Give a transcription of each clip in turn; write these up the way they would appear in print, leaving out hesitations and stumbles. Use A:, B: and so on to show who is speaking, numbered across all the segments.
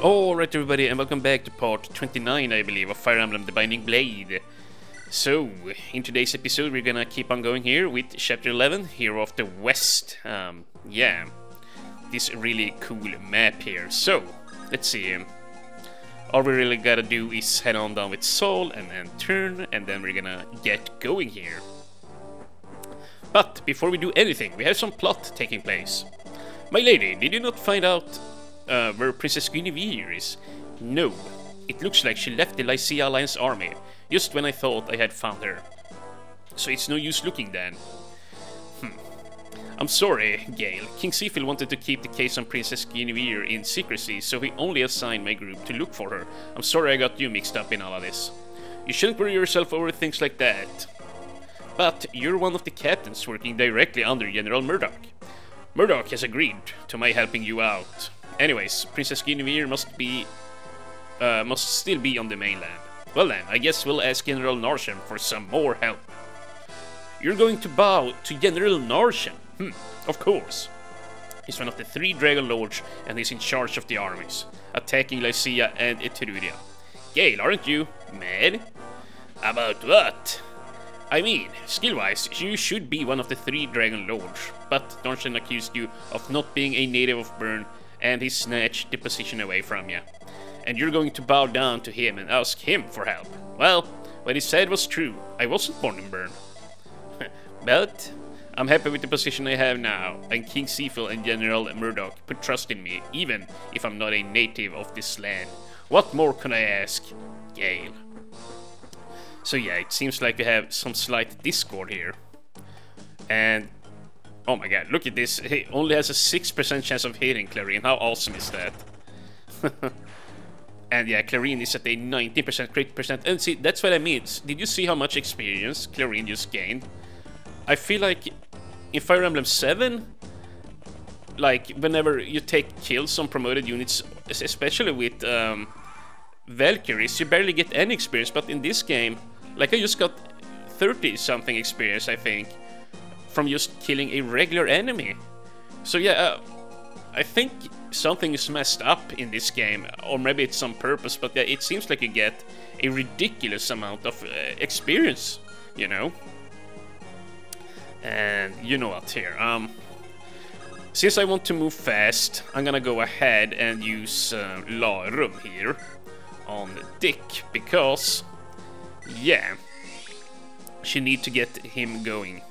A: Alright everybody, and welcome back to part 29, I believe, of Fire Emblem The Binding Blade. So, in today's episode we're gonna keep on going here with Chapter 11, Hero of the West. Yeah, this really cool map here. So, let's see. All we really gotta do is head on down with Sol and then turn, and then we're gonna get going here. But, before we do anything, we have some plot taking place. My lady, did you not find out where Princess Guinevere is? No. It looks like she left the Lycia Alliance army, just when I thought I had found her. So it's no use looking then. I'm sorry, Gale. King Seafield wanted to keep the case on Princess Guinevere in secrecy, so he only assigned my group to look for her. I'm sorry I got you mixed up in all of this. You shouldn't worry yourself over things like that. But you're one of the captains working directly under General Murdoch. Murdoch has agreed to my helping you out. Anyways, Princess Guinevere must still be on the mainland. Well then, I guess we'll ask General Narshem for some more help. You're going to bow to General Narshem? Of course. He's one of the 3 Dragon Lords and he's in charge of the armies, attacking Lycia and Etruria. Gale, aren't you mad? About what? I mean, skill-wise, you should be one of the 3 Dragon Lords, but Narshem accused you of not being a native of Bern, and he snatched the position away from you. And you're going to bow down to him and ask him for help. Well, what he said was true. I wasn't born in Bern. But I'm happy with the position I have now, and King Seafield and General Murdoch put trust in me, even if I'm not a native of this land. What more can I ask, Gale? So yeah, it seems like we have some slight discord here. And oh my god, look at this. He only has a 6% chance of hitting Clarine. How awesome is that? And yeah, Clarine is at a 19% crit percent. And see, that's what I mean. Did you see how much experience Clarine just gained? I feel like in Fire Emblem 7, like whenever you take kills on promoted units, especially with Valkyries, you barely get any experience. But in this game, like I just got 30-something experience, I think, from just killing a regular enemy. So yeah, I think something is messed up in this game, or maybe it's on purpose, but yeah, it seems like you get a ridiculous amount of experience, you know? And you know what here, since I want to move fast, I'm gonna go ahead and use Larum here on Dick, because, yeah, she need to get him going.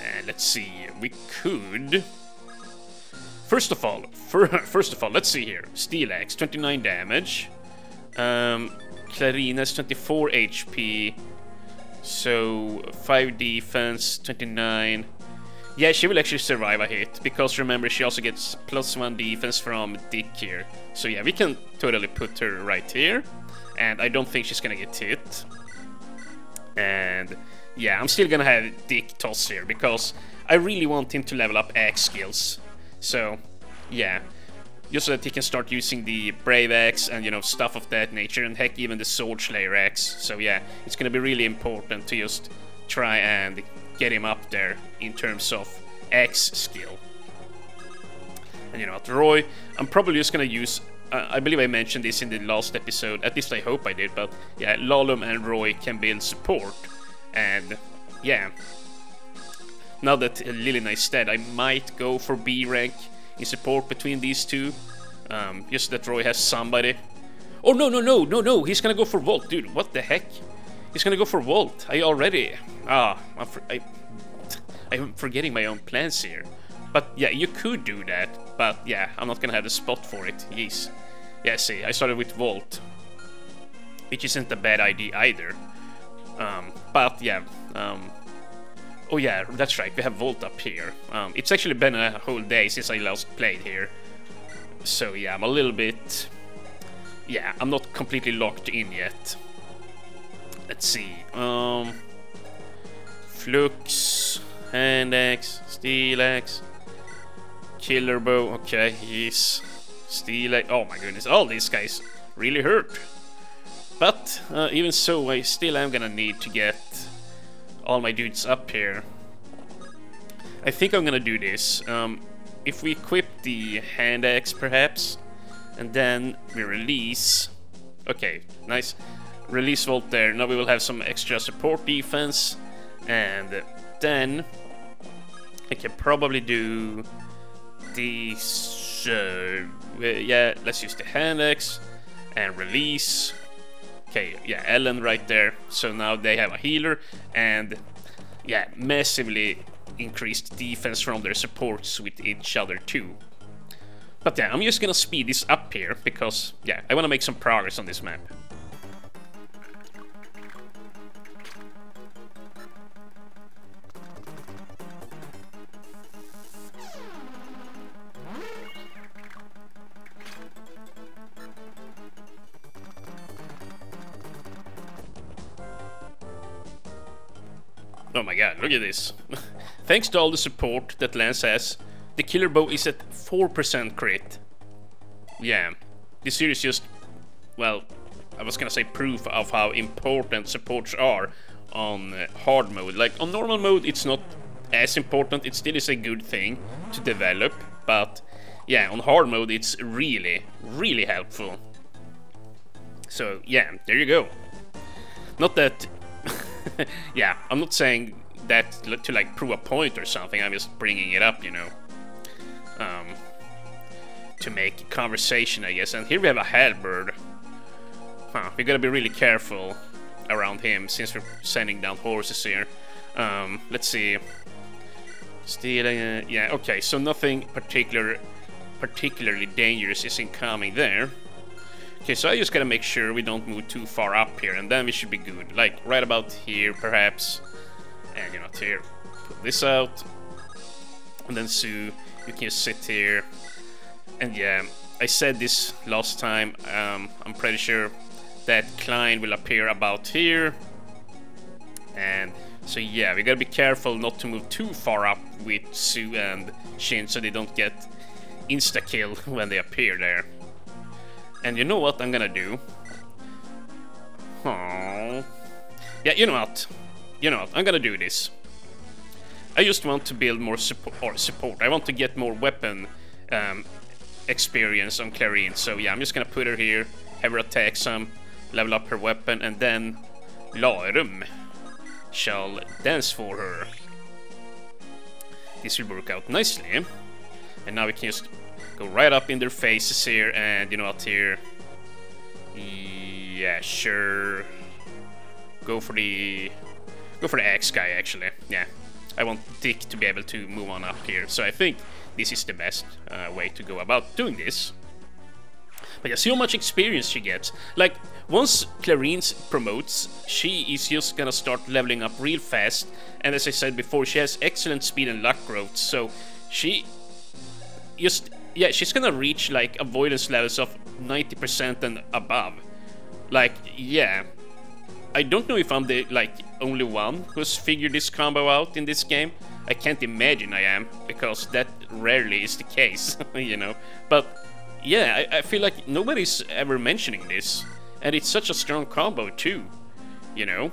A: And let's see, we could... First of all, let's see here. Steel Axe, 29 damage. Clarine has 24 HP. So, 5 defense, 29. Yeah, she will actually survive a hit, because remember, she also gets +1 defense from Dick here. So yeah, we can totally put her right here. And I don't think she's gonna get hit. And yeah, I'm still gonna have Dick toss here, because I really want him to level up axe skills. So, yeah, just so that he can start using the Brave Axe and, you know, stuff of that nature, and heck, even the Sword Slayer Axe. So yeah, it's gonna be really important to just try and get him up there in terms of axe skill. And you know what, Roy, I'm probably just gonna use... I believe I mentioned this in the last episode, at least I hope I did, but yeah, Lalum and Roy can build support, and yeah, now that Lilina is dead, I might go for B rank in support between these two, just that Roy has somebody. Oh no, he's gonna go for Volt, dude, what the heck? He's gonna go for Volt, I'm forgetting my own plans here. But yeah, you could do that, but yeah, I'm not gonna have the spot for it, jeez. Yeah, see, I started with Volt, which isn't a bad idea either. But yeah, oh yeah, that's right, we have Volt up here. It's actually been a whole day since I last played here. So yeah, I'm a little bit... Yeah, I'm not completely locked in yet. Let's see, Flux, Hand Axe, Steel Axe, Killer Bow, okay, yes. Steel Axe, oh my goodness, all these guys really hurt. But even so, I still am gonna need to get all my dudes up here. I think I'm gonna do this. If we equip the hand axe, perhaps, And then we release. Okay, nice. Release Volt there. Now we will have some extra support defense. And then I can probably do these. Yeah, let's use the hand axe and release. Okay, yeah, Ellen right there. So now they have a healer and yeah, massively increased defense from their supports with each other too. But yeah, I'm just gonna speed this up here because yeah, I want to make some progress on this map. Oh my god, look at this. Thanks to all the support that Lance has, the killer bow is at 4% crit. Yeah, this series just, well, I was gonna say proof of how important supports are on hard mode. Like, on normal mode it's not as important, it still is a good thing to develop, but yeah, on hard mode it's really, really helpful. So yeah, there you go. Not that... yeah, I'm not saying that to like prove a point or something, I'm just bringing it up, you know. To make conversation, I guess. And here we have a halberd. Huh, we gotta be really careful around him since we're sending down horses here. Let's see. Still, yeah, okay, so nothing particularly dangerous is incoming there. Okay, so I just gotta make sure we don't move too far up here, and then we should be good. Like, right about here, perhaps. And, you know, here. Put this out. And then Sue, you can just sit here. And yeah, I said this last time, I'm pretty sure that Klein will appear about here. And so yeah, we gotta be careful not to move too far up with Sue and Shin so they don't get insta-kill when they appear there. And you know what I'm gonna do? Oh, yeah, you know what? I'm gonna do this. I just want to build more support. I want to get more weapon experience on Clarine. So yeah, I'm just gonna put her here, have her attack some, level up her weapon, and then Larum shall dance for her. This will work out nicely. And now we can just go right up in their faces here, and you know what, here, yeah, sure, go for the axe guy, actually. Yeah, I want Dick to be able to move on up here, so I think this is the best way to go about doing this. But yeah, see how much experience she gets. Like, once Clarine promotes, she is just gonna start leveling up real fast, and as I said before, she has excellent speed and luck growth, so she just, yeah, she's gonna reach like avoidance levels of 90% and above. Like, yeah, I don't know if I'm the like only one who's figured this combo out in this game. I can't imagine I am, because that rarely is the case, you know. But yeah, I feel like nobody's ever mentioning this, and it's such a strong combo too, you know.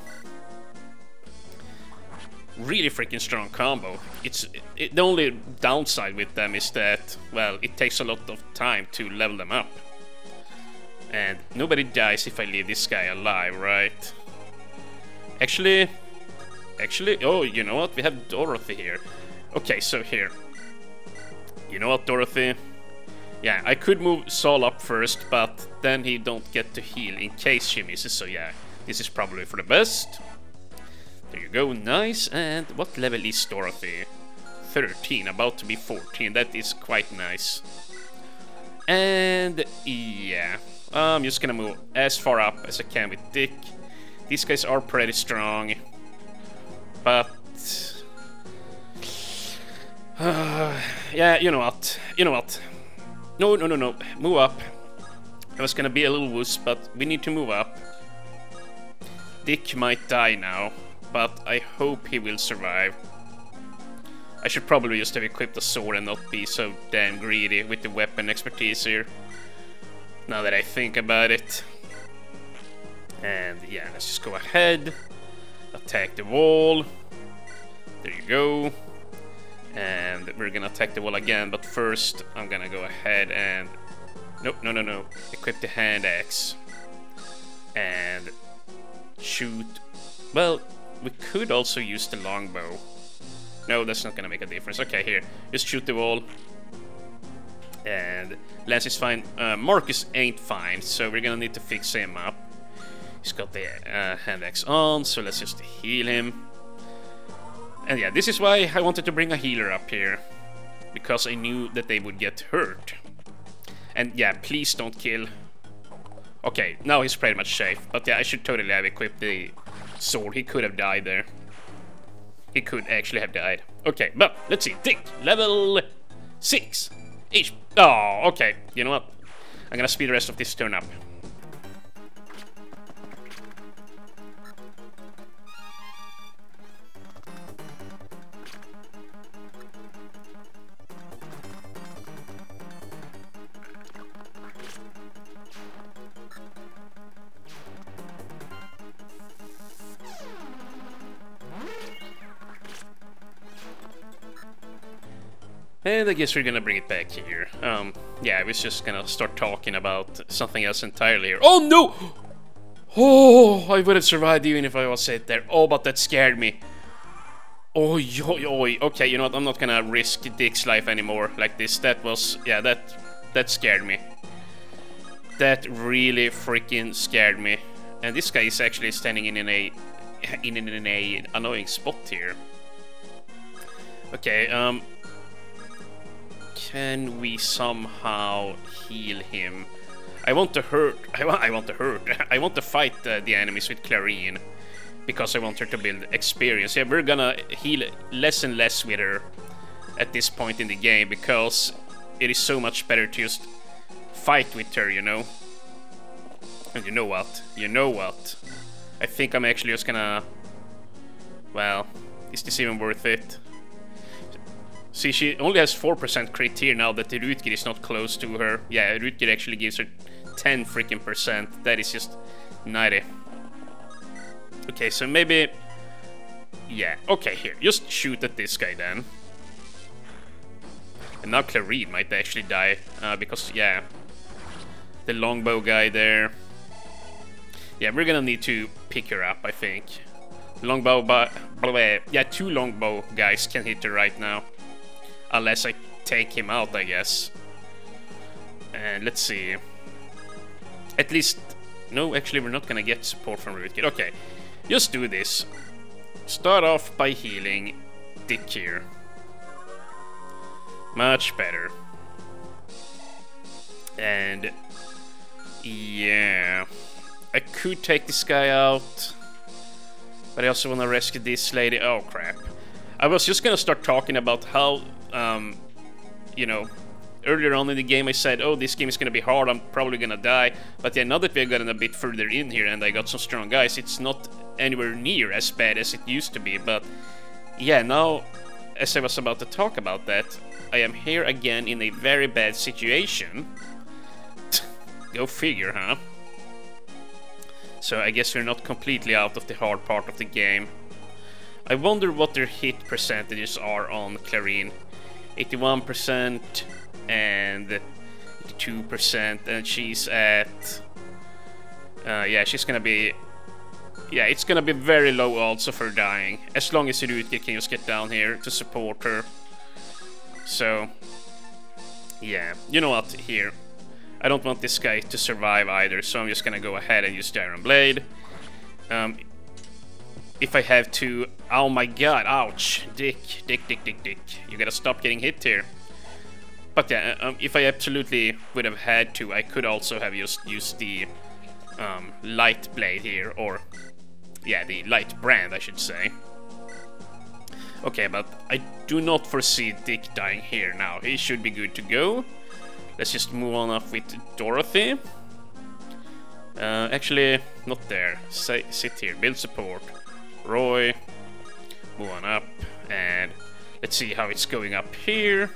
A: Really freaking strong combo. The only downside with them is that, well, it takes a lot of time to level them up. And nobody dies if I leave this guy alive, right? Actually, oh, you know what? We have Dorothy here. Okay, so here. You know what, Dorothy? Yeah, I could move Saul up first, but then he don't get to heal in case she misses, so yeah, this is probably for the best. There you go, nice. And what level is Dorothy? 13, about to be 14. That is quite nice. And yeah, I'm just gonna move as far up as I can with Dick. These guys are pretty strong, but yeah, you know what? No, move up. I was gonna be a little wuss, but we need to move up. Dick might die now, but I hope he will survive. I should probably just have equipped a sword and not be so damn greedy with the weapon expertise here, now that I think about it. And yeah, let's just go ahead, attack the wall. There you go. And we're gonna attack the wall again, but first I'm gonna go ahead and Nope, no. Equip the hand axe. And shoot. Well, we could also use the longbow. No, that's not gonna make a difference. Okay, here. Just shoot the wall. And Lance is fine. Marcus ain't fine, so we're gonna need to fix him up. He's got the hand axe on, so let's just heal him. And yeah, this is why I wanted to bring a healer up here. Because I knew that they would get hurt. And yeah, please don't kill. Okay, now he's pretty much safe. But yeah, I should totally have equipped the sword. He could have died there. He could actually have died. Okay, but let's see. Dick, level 6. Each. Oh, okay. You know what? I'm gonna speed the rest of this turn up. And I guess we're gonna bring it back here. Yeah, I was just gonna start talking about something else entirely here. Oh no! Oh, I would have survived even if I was sit there. Oh, but that scared me. Oh, oi. Okay, you know what? I'm not gonna risk Dick's life anymore like this. That was, yeah, that scared me. That really freaking scared me. And this guy is actually standing in an annoying spot here. Okay, can we somehow heal him? I want to hurt. I want to fight the enemies with Clarine because I want her to build experience. Yeah, we're gonna heal less and less with her at this point in the game because it is so much better to just fight with her, you know. And you know what? I think I'm actually just gonna. Well, is this even worth it? See, she only has 4% crit here now that the Rutger is not close to her. Yeah, Rutger actually gives her 10 freaking percent. That is just 90. Okay, so maybe... Yeah, okay, here. Just shoot at this guy then. And now Clarine might actually die. Because, yeah, the longbow guy there. Yeah, we're gonna need to pick her up, I think. Longbow, but... Yeah, 2 longbow guys can hit her right now. Unless I take him out, I guess. And let's see. At least... No, actually, we're not gonna get support from Rootkid. Okay, just do this. Start off by healing Dick here. Much better. And... Yeah... I could take this guy out. But I also want to rescue this lady. Oh, crap. I was just gonna start talking about how... you know, earlier on in the game I said, oh, this game is gonna be hard, I'm probably gonna die. But yeah, now that we've gotten a bit further in here and I got some strong guys, it's not anywhere near as bad as it used to be. But yeah, now, as I was about to talk about that, I am here again in a very bad situation. Go figure, huh? So I guess we're not completely out of the hard part of the game. I wonder what their hit percentages are on Clarine. 81% and 82%, and she's at... yeah, she's gonna be... Yeah, it's gonna be very low odds of her dying, as long as Rutger can just get down here to support her. So... Yeah, you know what, here. I don't want this guy to survive either, so I'm just gonna go ahead and use the Iron Blade. If I have to... Oh my god, ouch. Dick. You gotta stop getting hit here. But yeah, if I absolutely would have had to, I could also have just used the light blade here, or... Yeah, the light brand, I should say. Okay, but I do not foresee Dick dying here now. He should be good to go. Let's just move on up with Dorothy. Actually, not there. Sit here, build support. Roy, move on up, and let's see how it's going up here.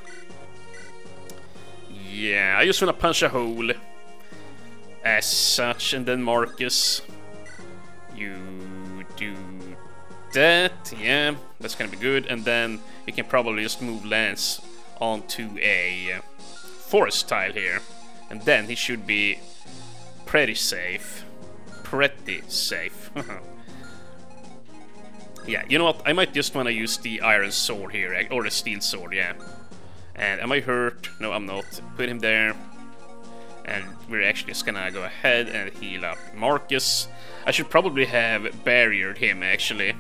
A: Yeah, I just want to punch a hole as such, and then Marcus, you do that. Yeah, that's gonna be good, and then you can probably just move Lance onto a forest tile here. And then he should be pretty safe. Pretty safe. Yeah, you know what? I might just want to use the iron sword here, or the steel sword, yeah. And am I hurt? No, I'm not. Put him there. And we're actually just gonna go ahead and heal up Marcus. I should probably have barriered him, actually.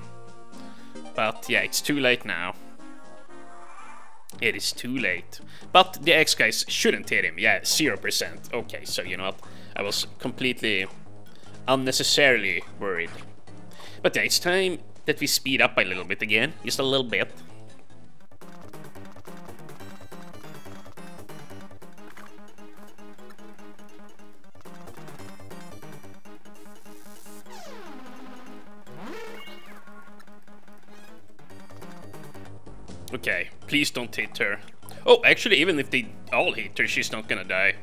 A: But yeah, it's too late now. It is too late. But the X guys shouldn't hit him. Yeah, 0%. Okay, so you know what? I was completely unnecessarily worried. But yeah, it's time that we speed up a little bit again. Just a little bit. Okay, please don't hit her. Oh, actually, even if they all hit her, she's not gonna die.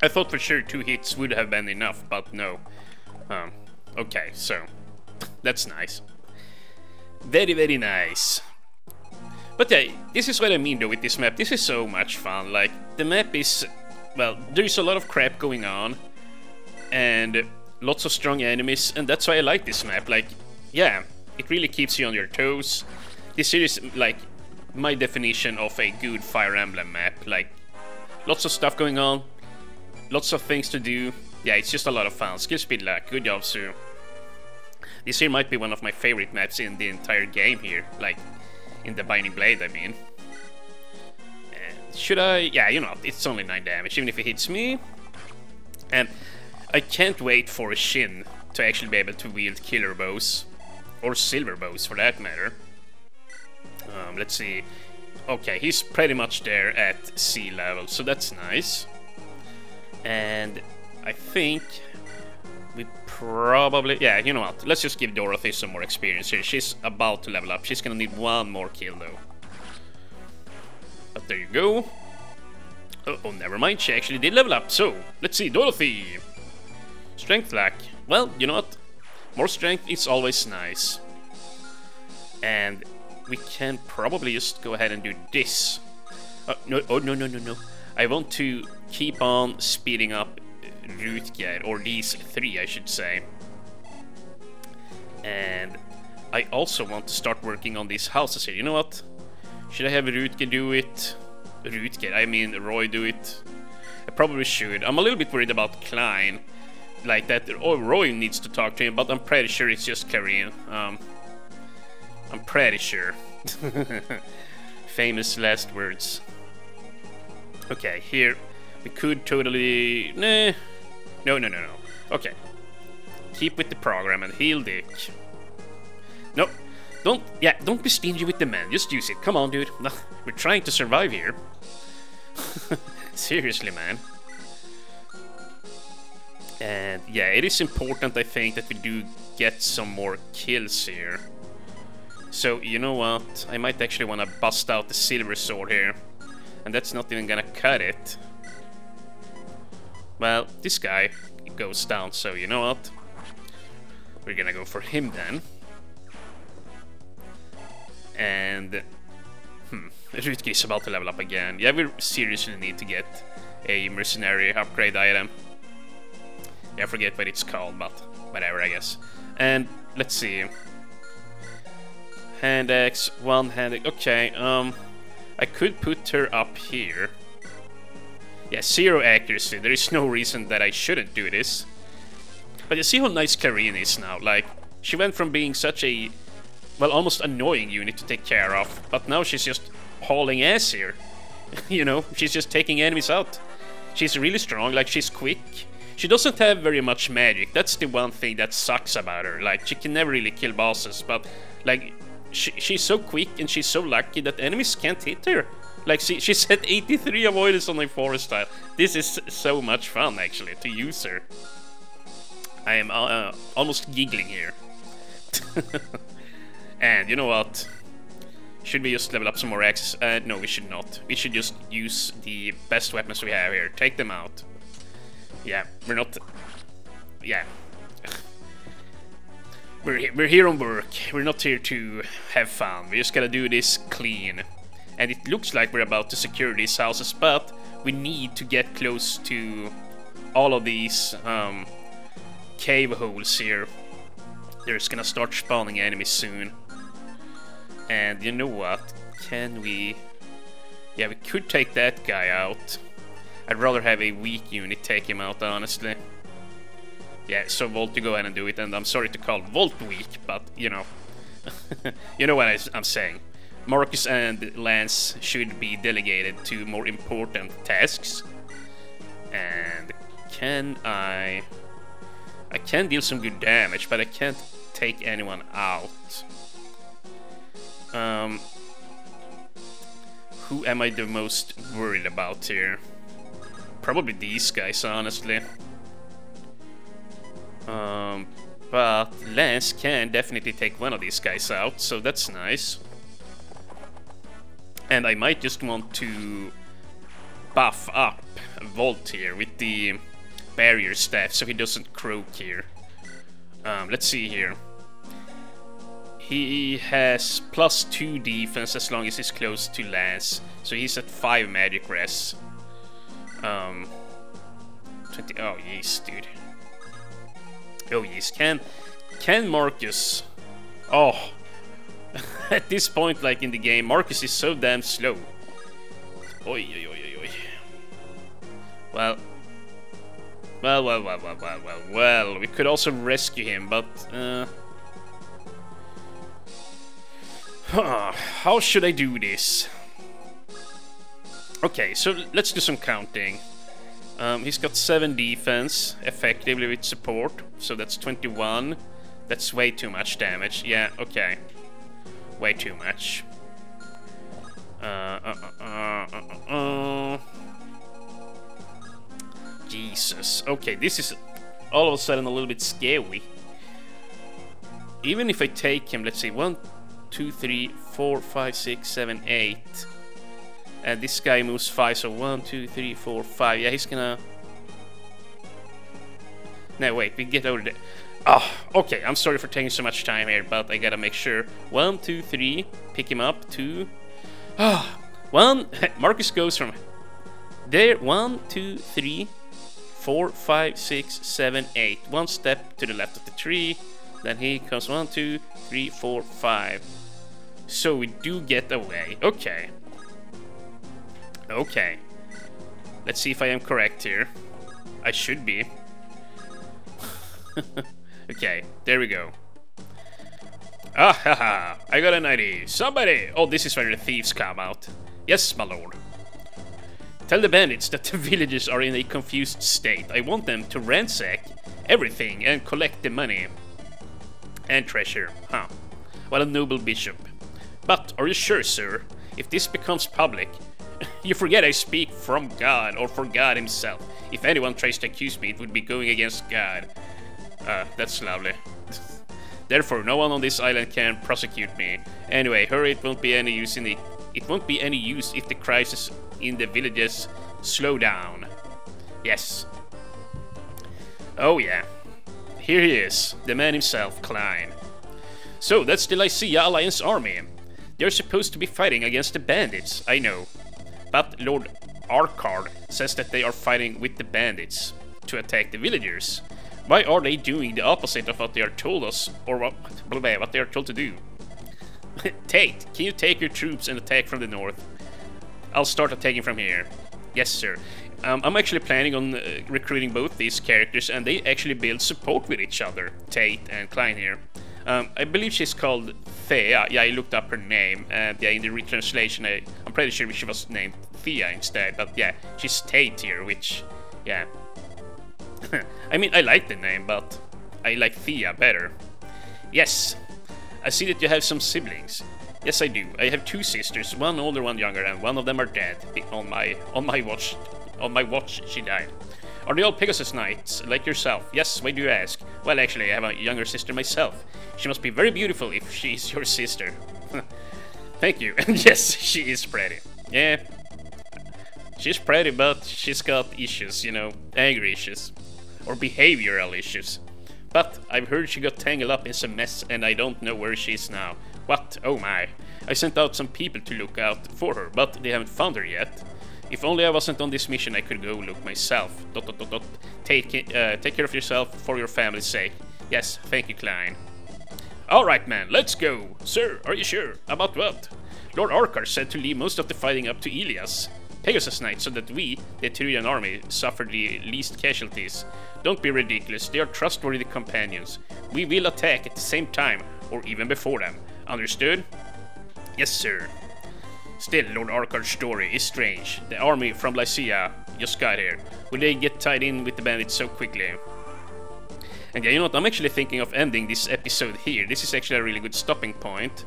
A: I thought for sure 2 hits would have been enough, but no. Okay, so that's nice. Very, very nice. But yeah, this is what I mean though with this map. This is so much fun. Like, the map is... well, there's a lot of crap going on. And lots of strong enemies, and that's why I like this map. Like, yeah, it really keeps you on your toes. This is like my definition of a good Fire Emblem map. Like, lots of stuff going on, lots of things to do. Yeah, it's just a lot of fun. Skill, speed, luck. Good job, Sue. This here might be one of my favorite maps in the entire game here. Like, in the Binding Blade, I mean. And should I... yeah, you know, it's only 9 damage, even if it hits me. And I can't wait for a Shin to actually be able to wield killer bows. Or silver bows, for that matter. Let's see. Okay, he's pretty much there at sea level, so that's nice. And I think we probably... yeah, you know what? Let's just give Dorothy some more experience here. She's about to level up. She's gonna need 1 more kill, though. But there you go. Oh, never mind. She actually did level up. So, let's see. Dorothy. Strength lack. Well, you know what? More strength is always nice. And we can probably just go ahead and do this. No, oh, no. I want to keep on speeding up Rutger, or these 3, I should say. And I also want to start working on these houses here. You know what? Should I have Rutger do it? I mean Roy do it? I probably should. I'm a little bit worried about Klein. Like that, oh, Roy needs to talk to him, but I'm pretty sure it's just Karin. I'm pretty sure. Famous last words. Okay, here we could totally... nah. No. Okay. Keep with the program and heal Dick. No, don't be stingy with the man. Just use it. Come on, dude. We're trying to survive here. Seriously, man. And yeah, it is important, I think, that we do get some more kills here. So, you know what? I might actually want to bust out the silver sword here. And that's not even gonna cut it. Well, this guy goes down, so you know what? We're gonna go for him then. And... Rutger is about to level up again. Yeah, we seriously need to get a mercenary upgrade item. Yeah, I forget what it's called, but whatever, I guess. And, let's see... hand axe, one-handed... okay, I could put her up here. Yeah, 0 accuracy. There is no reason that I shouldn't do this. But you see how nice Karin is now. Like, she went from being such a, well, almost annoying unit to take care of, but now she's just hauling ass here. You know, she's just taking enemies out. She's really strong, like, she's quick. She doesn't have very much magic. That's the one thing that sucks about her. Like, she can never really kill bosses, but, like... she's so quick and she's so lucky that enemies can't hit her. Like, she's at 83 avoidance on a forest style. This is so much fun, actually, to use her. I am almost giggling here. And you know what? Should we just level up some more axes? No, we should not. We should just use the best weapons we have here. Take them out. Yeah, we're not... yeah. We're here on work. We're not here to have fun. We just gotta do this clean. And it looks like we're about to secure these houses, but we need to get close to all of these cave holes here. There's gonna start spawning enemies soon. And you know what? Can we... Yeah, we could take that guy out. I'd rather have a weak unit take him out, honestly. Yeah, so Volt, you go ahead and do it. And I'm sorry to call Volt weak, but, you know... you know what I'm saying. Marcus and Lance should be delegated to more important tasks. And can I can deal some good damage, but I can't take anyone out. Who am I the most worried about here? Probably these guys, honestly. But Lance can definitely take one of these guys out, so that's nice. And I might just want to buff up Volt here with the barrier staff so he doesn't croak here. Let's see here. He has +2 defense as long as he's close to Lance, so he's at 5 magic res. 20. Oh yes, dude. Oh yes, can Marcus? Oh, at this point, like in the game, Marcus is so damn slow. Oi, oi, oi, oi, oi. Well, we could also rescue him, but how should I do this? Okay, so let's do some counting. He's got 7 defense, effectively with support, so that's 21. That's way too much damage. Yeah, okay. Way too much. Jesus. Okay, this is all of a sudden a little bit scary. Even if I take him, let's see, 1, 2, 3, 4, 5, 6, 7, 8. And this guy moves 5, so 1, 2, 3, 4, 5. Yeah, he's gonna... No, wait, we get over there. Oh, okay, I'm sorry for taking so much time here, but I gotta make sure. 1, 2, 3, pick him up, 2. Ah, 1, Marcus goes from there, 1, 2, 3, 4, 5, 6, 7, 8. 1 step to the left of the tree, then he comes 1, 2, 3, 4, 5. So we do get away. Okay. Okay. Let's see if I am correct here. I should be. Okay, there we go. Ah, haha, I got an idea. Somebody! Oh, this is where the thieves come out. Yes, my lord. Tell the bandits that the villagers are in a confused state. I want them to ransack everything and collect the money and treasure. Huh. What a noble bishop. But, are you sure, sir? If this becomes public, you forget I speak from God, or for God himself. If anyone tries to accuse me, it would be going against God. That's lovely. Therefore, no one on this island can prosecute me. Anyway, hurry, it won't be any use if the crisis in the villages slow down. Yes. Oh yeah. Here he is, the man himself, Klein. So, that's the Lycia Alliance army. They're supposed to be fighting against the bandits, I know. But Lord Arkard says that they are fighting with the bandits to attack the villagers. Why are they doing the opposite of what they are told us, or what they are told to do? Tate, can you take your troops and attack from the north? I'll start attacking from here. Yes, sir. I'm actually planning on recruiting both these characters, and they actually build support with each other, Tate and Klein here. I believe she's called Thea. Yeah, I looked up her name, and yeah, in the retranslation, I'm pretty sure she was named Thea instead, but yeah, she's Tate here, which, yeah. I mean, I like the name, but I like Thea better. Yes, I see that you have some siblings. Yes, I do. I have 2 sisters, one older, one younger, and one of them are dead. On my watch, she died. Are they all Pegasus Knights, like yourself? Yes, why do you ask? Well, actually, I have a younger sister myself. She must be very beautiful if she is your sister. Thank you. And yes, she is pretty. Yeah. She's pretty, but she's got issues, you know, anger issues. Or behavioral issues. But I've heard she got tangled up in some mess and I don't know where she is now. What? Oh my. I sent out some people to look out for her, but they haven't found her yet. If only I wasn't on this mission, I could go look myself. ... Take care of yourself for your family's sake. Yes, thank you, Klein. Alright, man, let's go. Sir, are you sure? About what? Lord Arkar said to leave most of the fighting up to Ilias, Pegasus Knight, so that we, the Tyrian army, suffer the least casualties. Don't be ridiculous, they are trustworthy companions. We will attack at the same time, or even before them. Understood? Yes, sir. Still, Lord Arkar's story is strange. The army from Lycia just got here. Will they get tied in with the bandits so quickly? And yeah, you know what, I'm actually thinking of ending this episode here. This is actually a really good stopping point.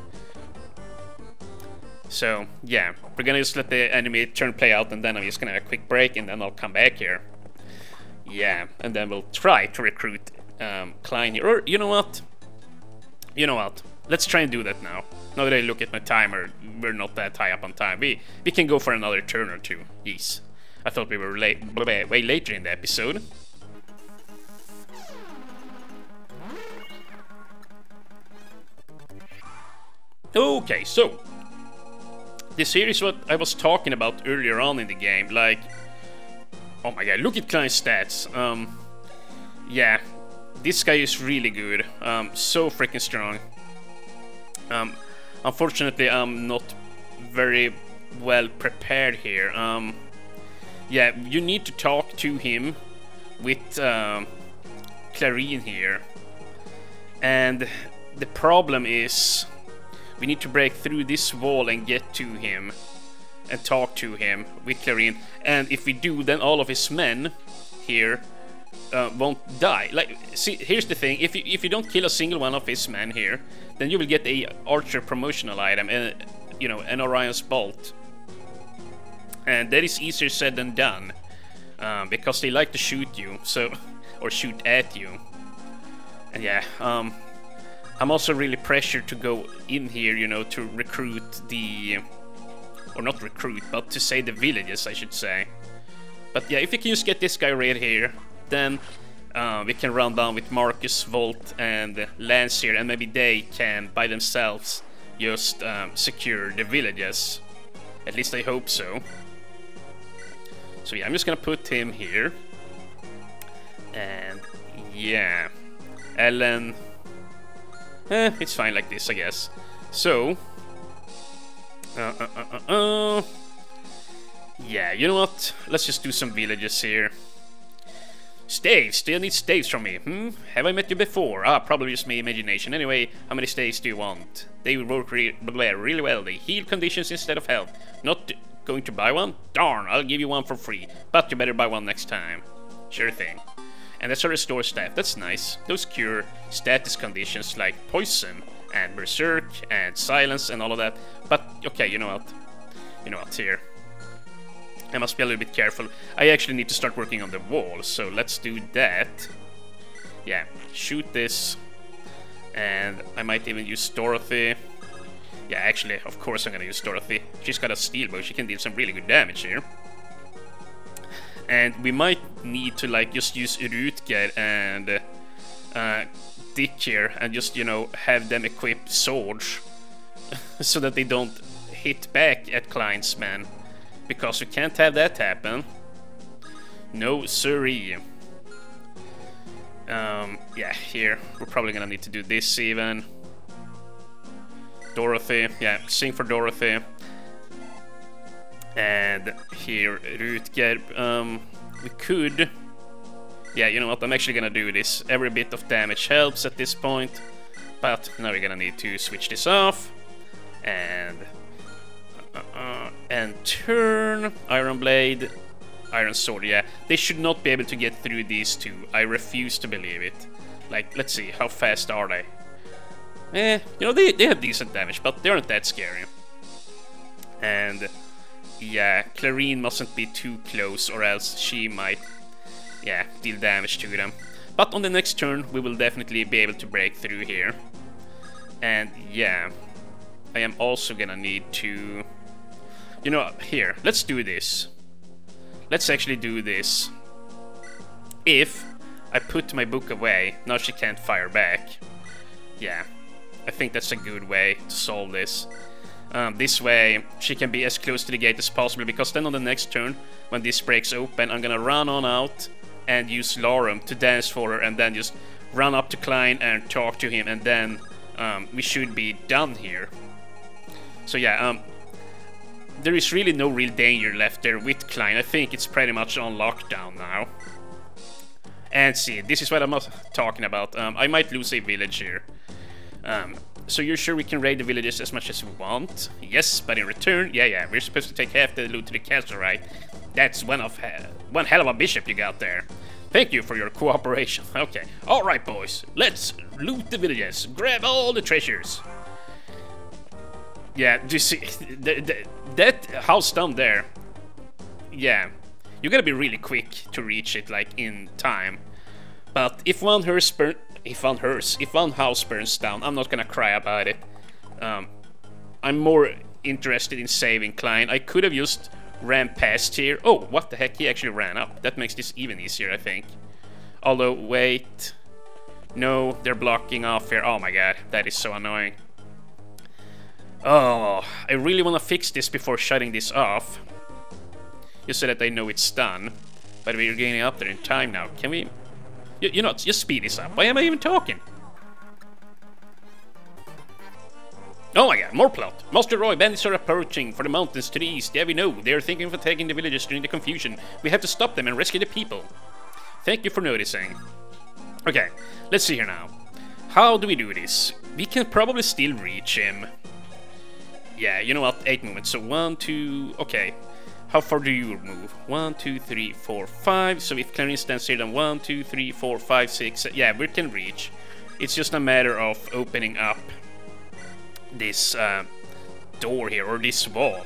A: So, yeah, we're gonna just let the enemy turn play out, and then I'm just gonna have a quick break, and then I'll come back here. Yeah, and then we'll try to recruit Klein here. Or, you know what? You know what? Let's try and do that now. Now that I look at my timer, we're not that high up on time. We can go for another turn or two. Jeez. I thought we were way later in the episode. Okay, so this here is what I was talking about earlier on in the game. Like, oh my god, look at Klein's stats. Yeah, this guy is really good. So freaking strong. Unfortunately, I'm not very well prepared here. Yeah, you need to talk to him with Clarine here. And the problem is, we need to break through this wall and get to him and talk to him with Clarine. And if we do, then all of his men here won't die. Like, see, here's the thing: if you don't kill a single one of his men here, then you will get a archer promotional item, and you know, an Orion's bolt. And that is easier said than done, because they like to shoot you, so or shoot at you. And yeah, I'm also really pressured to go in here, you know, to recruit the... Or not recruit, but to say the villages, I should say. But yeah, if we can just get this guy right here, then we can run down with Marcus, Volt, and Lance here, and maybe they can, by themselves, just secure the villages. At least I hope so. So yeah, I'm just gonna put him here. And yeah, Ellen... it's fine like this, I guess. So, yeah, you know what? Let's just do some villages here. Staves, still need staves from me. Have I met you before? Ah, probably just my imagination. Anyway, how many staves do you want? They work really well. They heal conditions instead of health. Not going to buy one? Darn, I'll give you one for free. But you better buy one next time. Sure thing. And that's a restore staff, that's nice. Those cure status conditions like poison and berserk and silence and all of that. But okay, you know what? You know what, here. I must be a little bit careful. I actually need to start working on the wall, so let's do that. Yeah, shoot this. And I might even use Dorothy. Yeah, actually, of course I'm gonna use Dorothy. She's got a steel bow, she can deal some really good damage here. And we might need to, like, just use Rutger and Dick here and just, you know, have them equip swords so that they don't hit back at Klein's men. Because we can't have that happen. No siree. Yeah, here. We're probably gonna need to do this even. Dorothy. Yeah, sing for Dorothy. And here, Rutger, we could... Yeah, you know what, I'm actually gonna do this. Every bit of damage helps at this point. But now we're gonna need to switch this off. And turn. Iron Blade. Iron Sword, yeah. They should not be able to get through these two. I refuse to believe it. Like, let's see, how fast are they? You know, they have decent damage, but they aren't that scary. And... yeah, Clarine mustn't be too close or else she might, yeah, deal damage to them. But on the next turn, we will definitely be able to break through here. And yeah, I am also gonna need to... You know, here, let's do this. Let's actually do this. If I put my book away, now she can't fire back. Yeah, I think that's a good way to solve this. This way she can be as close to the gate as possible, because then on the next turn, when this breaks open, I'm gonna run on out and use Larum to dance for her, and then just run up to Klein and talk to him, and then we should be done here. So yeah, there is really no real danger left there with Klein. I think it's pretty much on lockdown now. And see, this is what I'm talking about. I might lose a village here. So you're sure we can raid the villages as much as we want? Yes, but in return, yeah, we're supposed to take half the loot to the castle, right? That's one hell of a bishop you got there. Thank you for your cooperation. Okay, alright boys, let's loot the villages, grab all the treasures. Yeah, do you see, that house down there, yeah, you gotta be really quick to reach it, like, in time. But if one house burns down, I'm not gonna cry about it. I'm more interested in saving Klein. I could have just ran past here. Oh, what the heck, he actually ran up. That makes this even easier, I think. Although, wait. No, they're blocking off here. Oh my god, that is so annoying. Oh, I really want to fix this before shutting this off. Just so that I know it's done. But we're getting up there in time now. Can we... You know, just speed this up. Why am I even talking? Oh my god, more plot. Master Roy, bandits are approaching for the mountains to the east. Yeah, we know. They are thinking of attacking the villages during the confusion. We have to stop them and rescue the people. Thank you for noticing. Okay, let's see here now. How do we do this? We can probably still reach him. Yeah, you know what? 8 movements. So 1, 2... Okay. How far do you move? 1, 2, 3, 4, 5. So if Clarence stands here, then 1, 2, 3, 4, 5, 6. Yeah, we can reach. It's just a matter of opening up this door here, or this wall.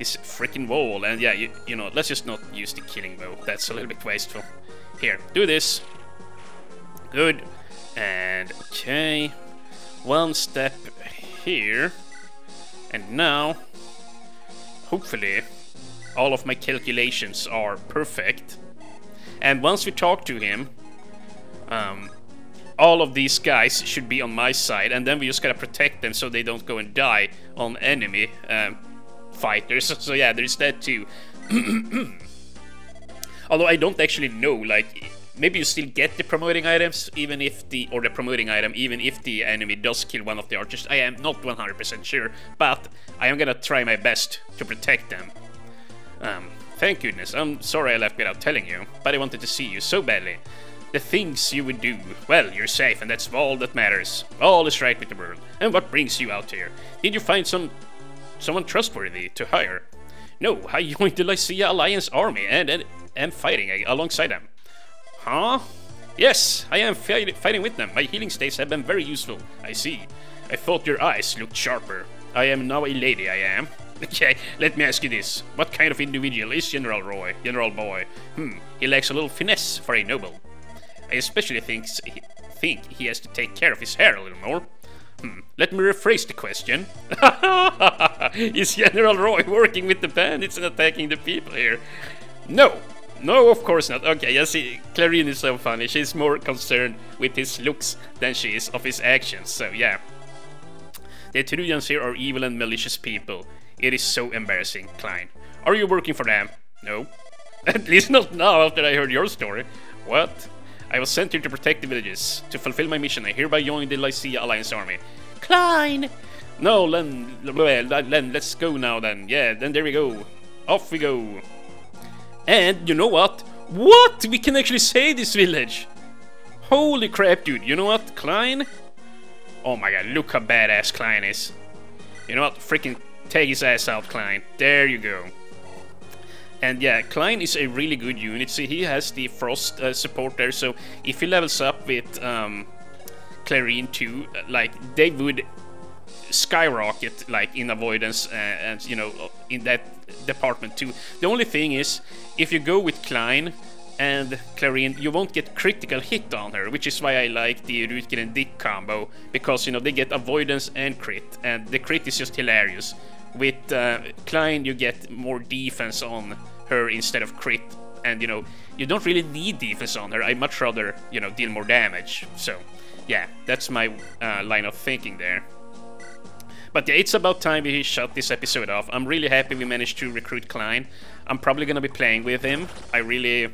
A: This freaking wall. And yeah, you know, let's just not use the killing bow. That's a little bit wasteful. Here, do this. Good. And okay. One step here. And now, hopefully, all of my calculations are perfect. And once we talk to him, all of these guys should be on my side, and then we just gotta protect them so they don't go and die on enemy fighters. So yeah, there's that too. Although I don't actually know, like, maybe you still get the promoting items even if the promoting item even if the enemy does kill one of the archers. I am not 100% sure, but I am gonna try my best to protect them. Thank goodness. I'm sorry I left without telling you, but I wanted to see you so badly. The things you would do. Well, you're safe, and that's all that matters. All is right with the world. And what brings you out here? Did you find someone trustworthy to hire? No, I joined the Lycia Alliance army and am fighting alongside them. Huh? Yes, I am fighting with them. My healing states have been very useful. I see. I thought your eyes looked sharper. I am now a lady, I am. Okay, let me ask you this. What kind of individual is General Roy? General Boy? He lacks a little finesse for a noble. I especially think he has to take care of his hair a little more. Let me rephrase the question. Is General Roy working with the bandits and attacking the people here? No. No, of course not. Okay, yeah, see, Clarine is so funny. She's more concerned with his looks than she is of his actions, so yeah. The Trojans here are evil and malicious people. It is so embarrassing, Klein. Are you working for them? No. At least not now, after I heard your story. What? I was sent here to protect the villages. To fulfill my mission, I hereby join the Lycia Alliance army. Klein! No, Len, let's go now then. Yeah, then there we go. Off we go. And, you know what? What? We can actually save this village! Holy crap, dude. You know what, Klein? Oh my god, look how badass Klein is. You know what? Freaking take his ass out, Klein. There you go. And yeah, Klein is a really good unit. See, he has the frost support there, so if he levels up with Clarine too, like, they would skyrocket, like, in avoidance and, you know, in that department too. The only thing is, if you go with Klein and Clarine, you won't get critical hit on her, which is why I like the Rutger and Dick combo, because, you know, they get avoidance and crit, and the crit is just hilarious. With Klein, you get more defense on her instead of crit, and, you know, you don't really need defense on her. I much rather, you know, deal more damage. So, yeah, that's my line of thinking there. But yeah, it's about time we shut this episode off. I'm really happy we managed to recruit Klein. I'm probably gonna be playing with him. I really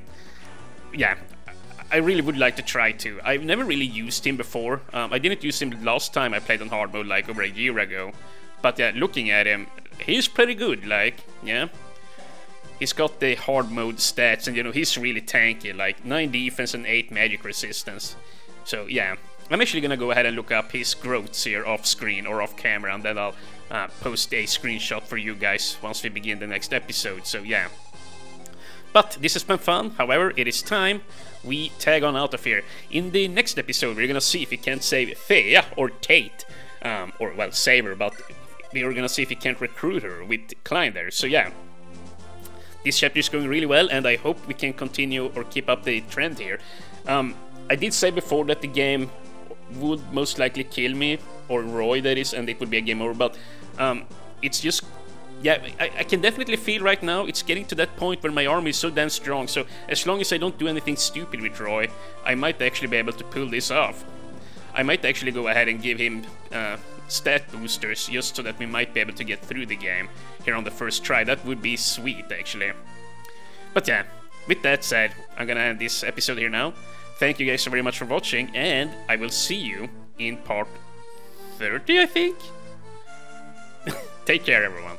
A: would like to try to. I've never really used him before. I didn't use him last time I played on hard mode, like over a year ago. But yeah, looking at him, he's pretty good, like, yeah. He's got the hard mode stats, and you know, he's really tanky, like 9 defense and 8 magic resistance. So yeah, I'm actually gonna go ahead and look up his growths here off screen or off camera, and then I'll post a screenshot for you guys once we begin the next episode, so yeah. But this has been fun. However, it is time we tag on out of here. In the next episode, we're gonna see if we can't save Thea or Tate, or well, save her, but we're gonna see if we can't recruit her with Klein there, so yeah. This chapter is going really well, and I hope we can continue or keep up the trend here. I did say before that the game would most likely kill me, or Roy that is, and it would be a game over, but it's just... yeah, I can definitely feel right now it's getting to that point where my army is so damn strong, so as long as I don't do anything stupid with Roy, I might actually be able to pull this off. I might actually go ahead and give him stat boosters just so that we might be able to get through the game here on the first try. That would be sweet, actually. But yeah, with that said, I'm gonna end this episode here now. Thank you guys so very much for watching, and I will see you in part 30, I think? Take care, everyone.